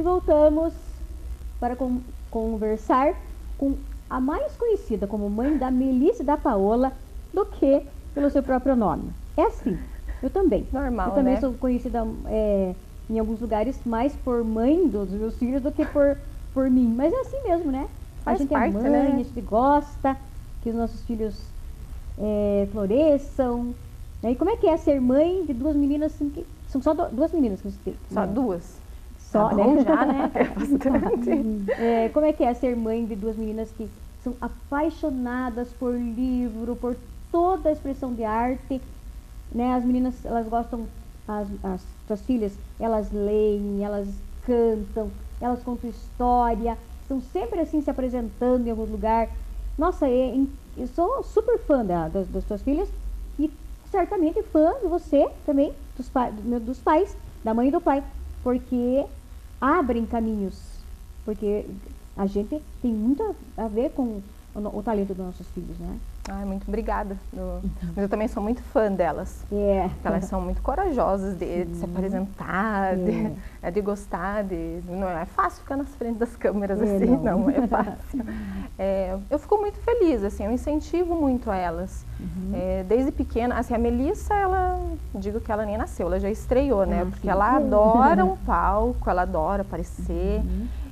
voltamos para conversar com a mais conhecida como mãe da Melissa e da Paola do que pelo seu próprio nome. É assim, eu também. Normal, eu também né? sou conhecida em alguns lugares mais por mãe dos meus filhos do que por mim. Mas é assim mesmo, né? Faz a gente parte, é mãe, né? a gente gosta que os nossos filhos floresçam. E como é que é ser mãe de duas meninas assim, que são só duas meninas que você tem? Só né? duas. Só, tá bom né? já, né? É bastante. Como é que é ser mãe de duas meninas que são apaixonadas por livro, por toda a expressão de arte, né? As meninas, elas gostam, as suas filhas, elas leem, elas cantam, elas contam história, estão sempre assim se apresentando em algum lugar. Nossa, eu sou super fã das suas filhas e certamente fã de você também, dos pais, da mãe e do pai, porque abrem caminhos, porque a gente tem muito a ver com o talento dos nossos filhos, né? Ai, muito obrigada. Mas eu também sou muito fã delas. Elas são muito corajosas de se apresentar, de gostar. Não é fácil ficar na frente das câmeras assim, não é fácil. Eu fico muito feliz, assim, eu incentivo muito elas. Desde pequena, assim, a Melissa, digo que ela nem nasceu, ela já estreou, né? Porque ela adora um palco, ela adora aparecer.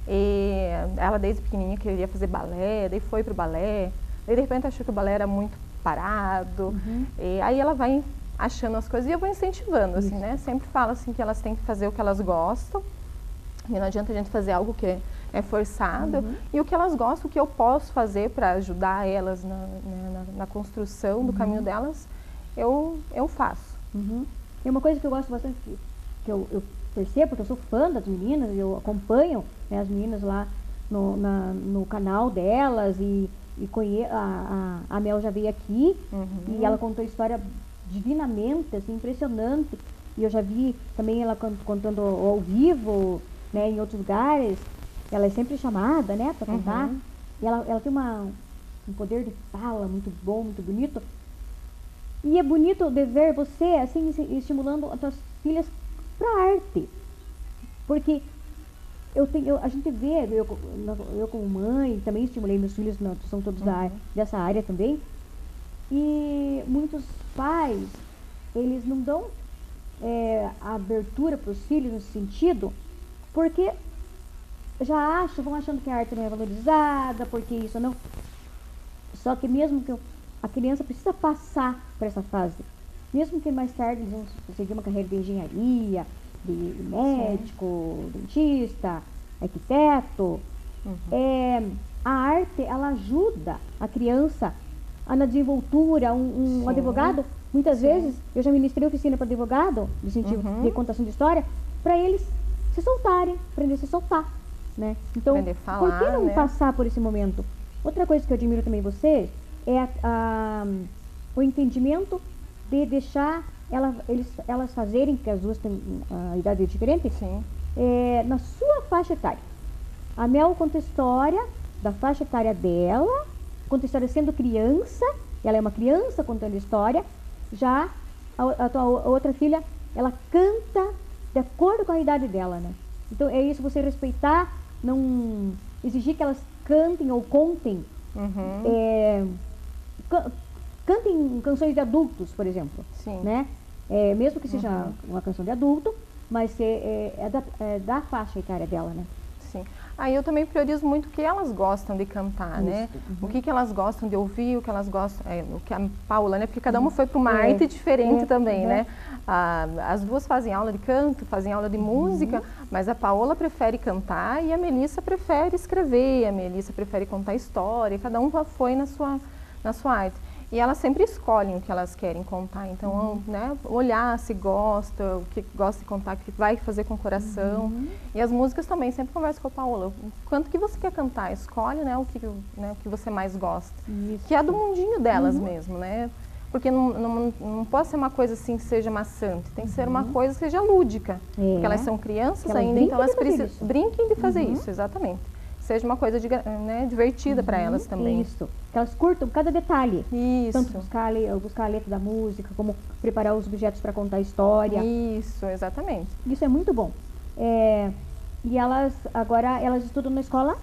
E ela desde pequenininha queria fazer balé, daí foi pro balé. Daí, de repente, achou que o balé era muito parado. E aí ela vai achando as coisas e eu vou incentivando, assim, né? Sempre falo, assim, que elas têm que fazer o que elas gostam. E não adianta a gente fazer algo que é forçado. E o que elas gostam, o que eu posso fazer para ajudar elas na construção do caminho delas, eu faço. E uma coisa que eu gosto bastante, que eu percebo, porque eu sou fã das meninas, eu acompanho, né, as meninas lá no canal delas e a Mel já veio aqui e ela contou a história divinamente, assim, impressionante. E eu já vi também ela contando ao vivo, né, em outros lugares. Ela é sempre chamada, né, para contar. E ela tem um poder de fala muito bom, muito bonito. E é bonito de ver você, assim, estimulando as suas filhas para arte. Porque a gente vê, eu como mãe, também estimulei meus filhos, são todos dessa área também. E muitos pais, eles não dão a abertura para os filhos nesse sentido, porque vão achando que a arte não é valorizada, porque isso não. Só que mesmo que a criança precisa passar por essa fase, mesmo que mais tarde eles vão seguir uma carreira de engenharia, de médico, dentista, arquiteto, a arte, ela ajuda a criança na desenvoltura. Um advogado, muitas vezes, eu já ministrei oficina para advogado, de sentido de contação de história, para eles se soltarem, aprender a se soltar, né? Então, falar, por que não passar por esse momento? Outra coisa que eu admiro também em você é o entendimento de deixar elas fazerem, porque as duas têm a idade diferente, na sua faixa etária. A Mel conta a história da faixa etária dela, conta a história sendo criança, ela é uma criança contando a história. Já a tua outra filha, ela canta de acordo com a idade dela, né? Então é isso, você respeitar, não exigir que elas cantem ou contem, cantem canções de adultos, por exemplo, né? Mesmo que seja uma canção de adulto, mas é da faixa etária dela, né? Sim. Aí eu também priorizo muito o que elas gostam de cantar, né? O que elas gostam de ouvir, o que elas gostam, o que a Paula, né? Porque cada uma foi para uma arte diferente também, né? As duas fazem aula de canto, fazem aula de música, mas a Paola prefere cantar e a Melissa prefere escrever, a Melissa prefere contar história, cada uma foi na sua arte. E elas sempre escolhem o que elas querem contar, então, né, olhar se gosta, o que gosta de contar, o que vai fazer com o coração. E as músicas também, sempre converso com a Paola, o quanto que você quer cantar, escolhe, né, o que você mais gosta. Que é do mundinho delas mesmo, né? Porque não pode ser uma coisa assim que seja maçante, tem que ser uma coisa que seja lúdica. Porque elas são crianças ainda, então elas brinquem de fazer isso, exatamente. Seja uma coisa divertida para elas também. Isso, que elas curtam cada detalhe. Isso. Tanto buscar a letra da música, como preparar os objetos para contar a história. Isso, exatamente. Isso é muito bom. E agora elas estudam na escola?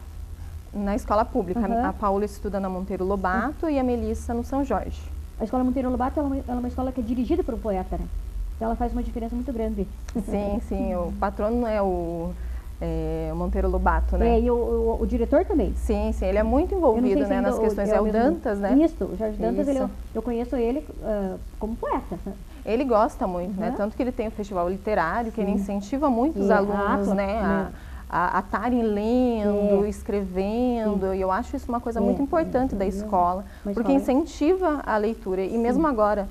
Na escola pública. A Paula estuda na Monteiro Lobato e a Melissa no São Jorge. A escola Monteiro Lobato ela é uma escola que é dirigida por um poeta, né? Então ela faz uma diferença muito grande. Sim, sim. O patrono é o Monteiro Lobato, né? E o diretor também. Sim, sim. Ele é muito envolvido, né, nas questões. É o Dantas, né? Isso, o Jorge Dantas, eu conheço ele como poeta. Ele gosta muito, né? Tanto que ele tem o festival literário, que ele incentiva muito os alunos, né? A estarem lendo, escrevendo, e eu acho isso uma coisa muito importante da escola, porque incentiva a leitura. E mesmo agora,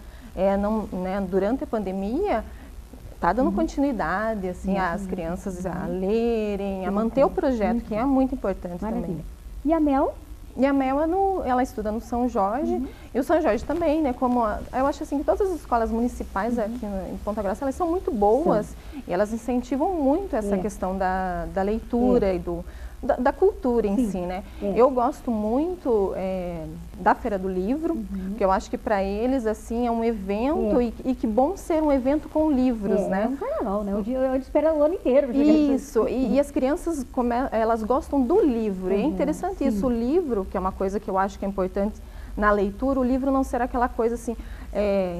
durante a pandemia, está dando continuidade assim, às crianças a lerem, a manter o projeto, que é muito importante também. E a Mel? E a Mel, ela estuda no São Jorge, e o São Jorge também, né? Eu acho assim que todas as escolas municipais aqui em Ponta Grossa, elas são muito boas, e elas incentivam muito essa questão da leitura e da cultura em si, né? Eu gosto muito da Feira do Livro, porque eu acho que para eles, assim, é um evento, e que bom ser um evento com livros, né? É um carnaval, né? Eles esperam o ano inteiro. Isso, e as crianças, elas gostam do livro, e é interessante isso, o livro, que é uma coisa que eu acho que é importante na leitura, o livro não ser aquela coisa assim,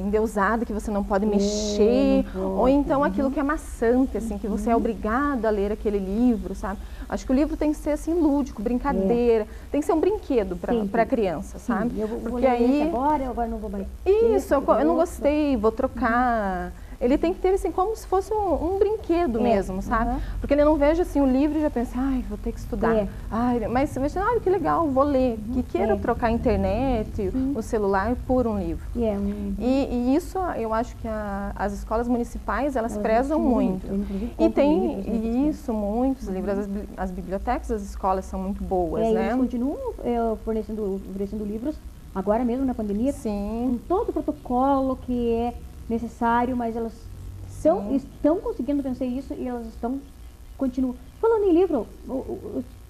endeusada, que você não pode mexer, ou então aquilo que é maçante, assim, que você é obrigado a ler aquele livro, sabe? Acho que o livro tem que ser assim, lúdico, brincadeira, tem que ser um brinquedo para a criança, sabe? Porque aí agora não vou mais. Isso, eu não gostei, vou trocar. Ele tem que ter assim, como se fosse um brinquedo mesmo, sabe? Porque ele não veja assim o livro e já pensa, ai, vou ter que estudar. Mas você vai que legal, vou ler. Que queira trocar a internet, o celular por um livro. E isso eu acho que as escolas municipais, elas prezam muito. E tem isso, muitos livros. As bibliotecas das escolas são muito boas, né? Eles continuam fornecendo livros, agora mesmo na pandemia, com todo o protocolo que é necessário, mas elas estão conseguindo vencer isso e elas continuam. Falando em livro,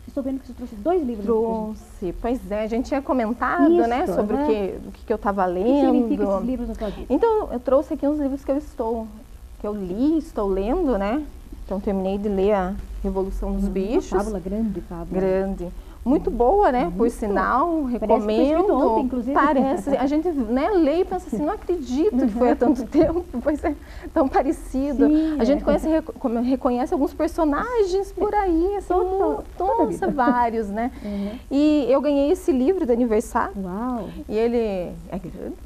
estou vendo que você trouxe 2 livros. Trouxe, pois é, a gente tinha comentado, né, sobre o que eu estava lendo. O que significa esses livros na tua vida? Então, eu trouxe aqui uns livros que eu li, estou lendo, né? Então, terminei de ler a Revolução dos Bichos. Uma fábula, grande fábula. Grande. Muito boa, né? Por sinal, recomendo. Ontem, inclusive. Parece, a gente lê e pensa assim, não acredito que foi há tanto tempo, pois é tão parecido. A gente reconhece alguns personagens por aí, assim, nossa, vários, né? E eu ganhei esse livro de aniversário. Uau! E ele é grande.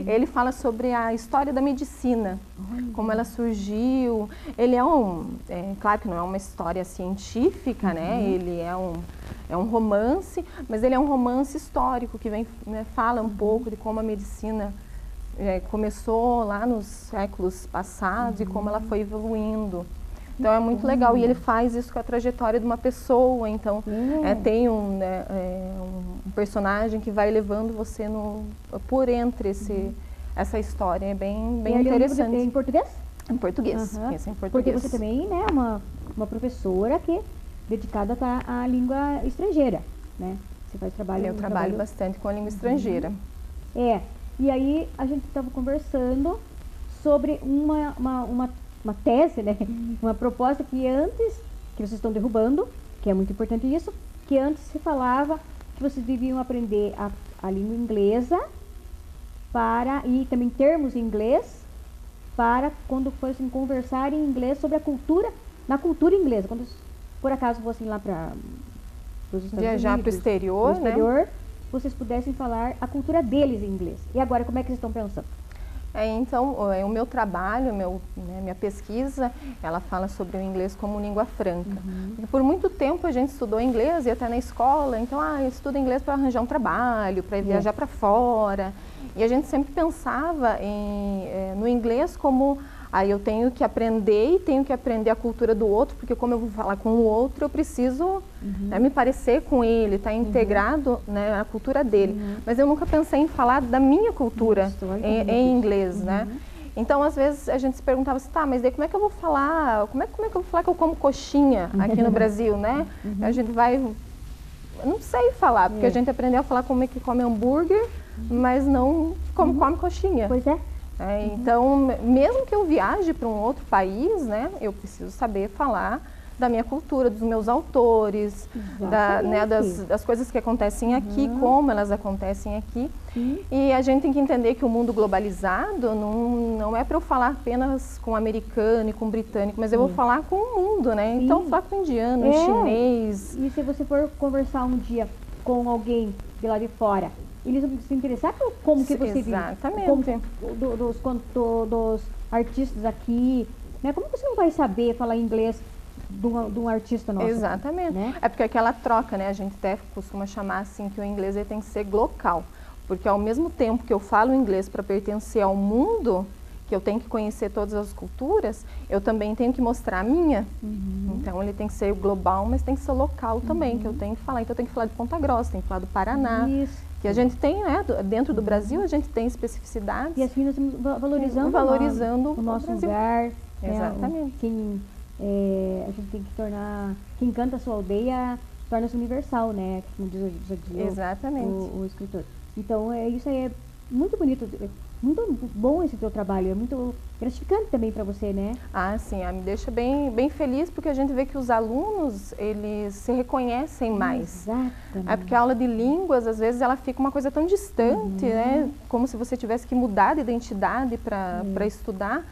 Ele fala sobre a história da medicina, como ela surgiu. Ele claro que não é uma história científica, né? Ele é um romance, mas ele é um romance histórico que fala um pouco de como a medicina começou lá nos séculos passados e como ela foi evoluindo. Então é muito legal, e ele faz isso com a trajetória de uma pessoa, então tem um personagem que vai levando você por entre essa história, é bem interessante. É em português? Em português, esse é em português. Porque você também é uma professora que é dedicada à língua estrangeira, né? Você faz trabalho... Eu trabalho bastante com a língua estrangeira. E aí a gente estava conversando sobre uma tese, né? Uma proposta que vocês estão derrubando, que é muito importante isso, que antes se falava que vocês deviam aprender a língua inglesa e também termos em inglês para quando fossem conversar em inglês sobre na cultura inglesa. Quando por acaso fossem lá para os Estados viajar Unidos, para o exterior, né? Vocês pudessem falar a cultura deles em inglês. E agora, como é que vocês estão pensando? Então, o meu trabalho, minha pesquisa, ela fala sobre o inglês como língua franca. Porque por muito tempo a gente estudou inglês e até na escola, então eu estudo inglês para arranjar um trabalho, para viajar para fora. E a gente sempre pensava no inglês como eu tenho que aprender e tenho que aprender a cultura do outro, porque como eu vou falar com o outro, eu preciso me parecer com ele, estar integrado na cultura dele. Mas eu nunca pensei em falar da minha cultura em inglês, né? Então, às vezes, a gente se perguntava assim, mas daí como é que eu vou falar? Como é que eu vou falar que eu como coxinha aqui no Brasil, né? A gente eu não sei falar, porque a gente aprendeu a falar como é que come hambúrguer, mas não como come coxinha. Pois é. Então, mesmo que eu viaje para um outro país, né, eu preciso saber falar da minha cultura, dos meus autores, né, das coisas que acontecem aqui, como elas acontecem aqui. E a gente tem que entender que o mundo globalizado não é para eu falar apenas com americano e com britânico, mas eu vou falar com o mundo, né? Então, falar com indiano, chinês. E se você for conversar um dia com alguém de lá de fora, eles vão se interessar por como que você vive. Exatamente. Dos artistas aqui, né? Como você não vai saber falar inglês de um artista nosso? Exatamente. Né? É porque aquela troca, né? A gente até costuma chamar assim que o inglês ele tem que ser glocal. Porque ao mesmo tempo que eu falo inglês para pertencer ao mundo, que eu tenho que conhecer todas as culturas, eu também tenho que mostrar a minha. Então ele tem que ser global, mas tem que ser local também, que eu tenho que falar. Então eu tenho que falar de Ponta Grossa, tenho que falar do Paraná. Que a gente tem, né? Dentro do Brasil a gente tem especificidades. E assim nós estamos valorizando o nosso lugar. Exatamente. Né? A gente tem que tornar, quem canta a sua aldeia torna-se universal, né? Como diz Exatamente. O escritor. Então isso aí é muito bonito, muito bom esse teu trabalho, é muito gratificante também para você, né? Ah, sim, me deixa bem feliz porque a gente vê que os alunos, eles se reconhecem mais. Exatamente. É porque a aula de línguas, às vezes, ela fica uma coisa tão distante, né? Como se você tivesse que mudar de identidade para estudar.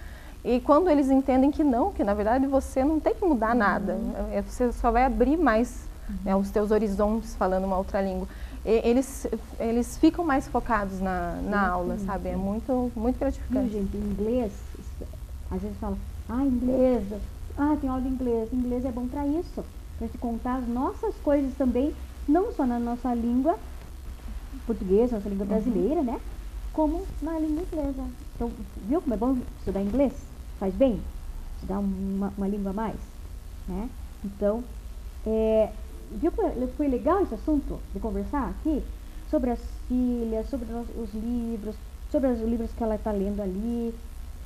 E quando eles entendem que não, que na verdade você não tem que mudar nada, você só vai abrir mais né, os teus horizontes falando uma outra língua. Eles ficam mais focados na aula, sabe? É muito gratificante. Gente, inglês, às vezes fala, inglês, tem aula de inglês. Inglês é bom para isso, para te contar as nossas coisas também, não só na nossa língua portuguesa, nossa língua brasileira, né? Como na língua inglesa. Então, viu como é bom estudar inglês? Faz bem? Estudar uma língua a mais, né? Então, viu que foi legal esse assunto de conversar aqui? Sobre as filhas, sobre os livros, sobre os livros que ela está lendo ali,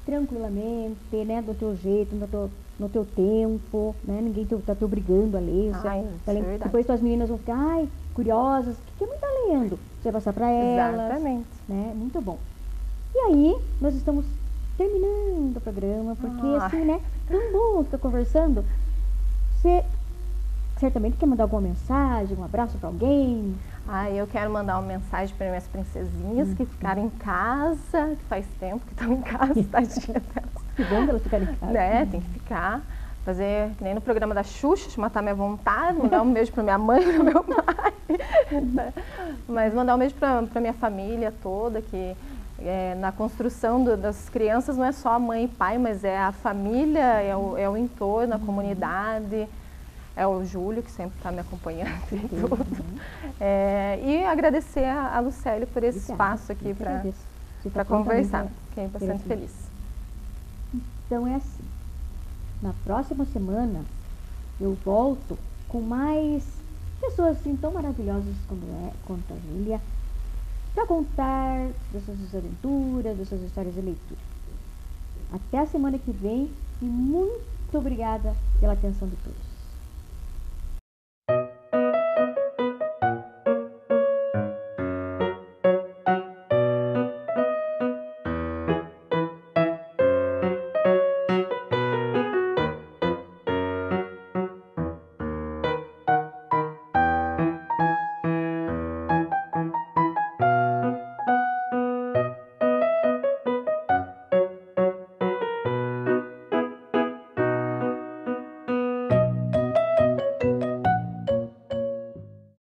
tranquilamente, né? Do teu jeito, no teu tempo, né? Ninguém está te obrigando a ler. Depois as meninas vão ficar, curiosas, o que a mãe está lendo? Você vai passar para elas. Exatamente. Né? Muito bom. E aí, nós estamos terminando o programa, porque assim, né? Tão bom ficar conversando. Você certamente quer mandar alguma mensagem, um abraço para alguém? Eu quero mandar uma mensagem para minhas princesinhas que ficaram em casa, que faz tempo que estão em casa, tadinha delas. Que bom que elas ficaram em casa. Né? Tem que ficar. Fazer que nem no programa da Xuxa, matar minha vontade, mandar um beijo para minha mãe e para meu pai. Mas mandar um beijo para minha família toda, que na construção das crianças não é só a mãe e pai, mas é a família, é o entorno, a comunidade. É o Júlio, que sempre está me acompanhando e tudo. E agradecer a Lucélia por esse espaço aqui para conversar. Fiquei bastante feliz. Então é assim. Na próxima semana eu volto com mais pessoas assim tão maravilhosas quanto a Júlia, para contar das suas aventuras, das suas histórias de leitura. Até a semana que vem e muito obrigada pela atenção de todos.